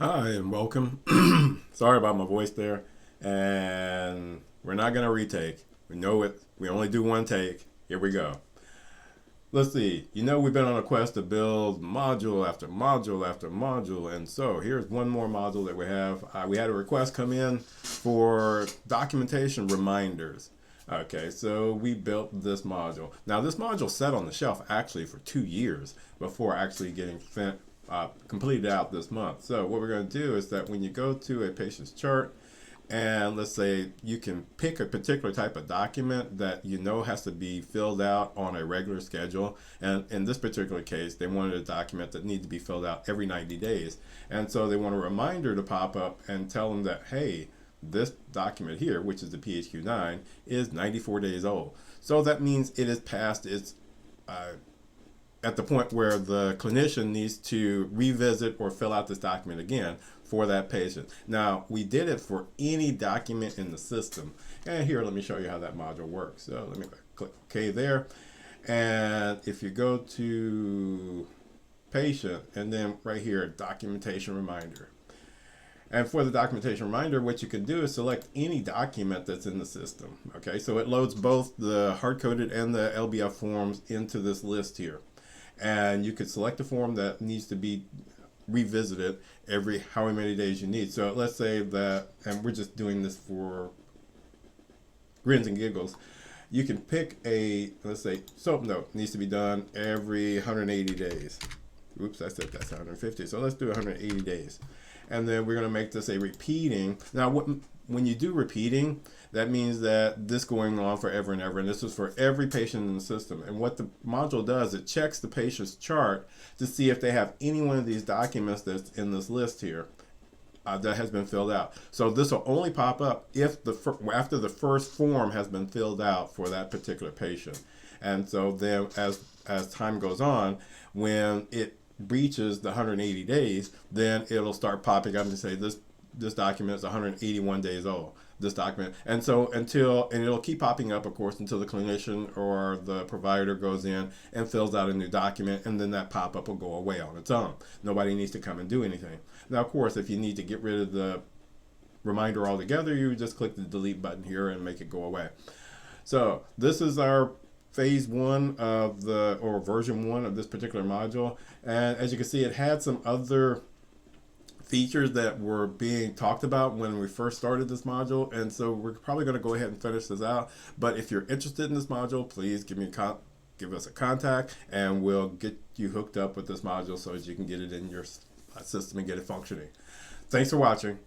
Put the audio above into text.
Hi and welcome. Sorry about my voice there. And we're not going to retake. We know it. We only do one take. Here we go. Let's see. We've been on a quest to build module after module after module. And so here's one more module that we have. We had a request come in for documentation reminders. Okay, so we built this module. Now, this module sat on the shelf actually for 2 years before actually getting completed out this month. So what we're going to do is that when you go to a patient's chart, and let's say you can pick a particular type of document that you know has to be filled out on a regular schedule. And in this particular case, they wanted a document that needs to be filled out every 90 days. And so they want a reminder to pop up and tell them that, hey, this document here, which is the PHQ-9, is 94 days old. So that means it is past its at the point where the clinician needs to revisit or fill out this document again for that patient. Now, we did it for any document in the system. And here, let me show you how that module works. So let me click OK there. And if you go to patient, and then right here, documentation reminder. And for the documentation reminder, what you can do is select any document that's in the system. Okay, so it loads both the hard-coded and the LBF forms into this list here. And you could select a form that needs to be revisited every however many days you need. So let's say that, and we're just doing this for grins and giggles, you can pick a, let's say, soap note needs to be done every 180 days. Oops, I said that's 150. So let's do 180 days. And then we're going to make this a repeating. Now, when you do repeating, that means that this going on forever and ever. And this is for every patient in the system. And what the module does, it checks the patient's chart to see if they have any one of these documents that's in this list here that has been filled out. So this will only pop up if after the first form has been filled out for that particular patient. And so then as time goes on, when it breaches the 180 days, then it'll start popping up and say this document is 181 days old, this document. And so and it'll keep popping up, of course, until the clinician or the provider goes in and fills out a new document, and then that pop-up will go away on its own. Nobody needs to come and do anything. Now, of course, if you need to get rid of the reminder altogether, you just click the delete button here and make it go away. So this is our phase one of version one of this particular module. And as you can see, it had some other features that were being talked about when we first started this module. And so we're probably going to go ahead and finish this out. But if you're interested in this module, please give us a contact, and we'll get you hooked up with this module so that you can get it in your system and get it functioning. Thanks for watching.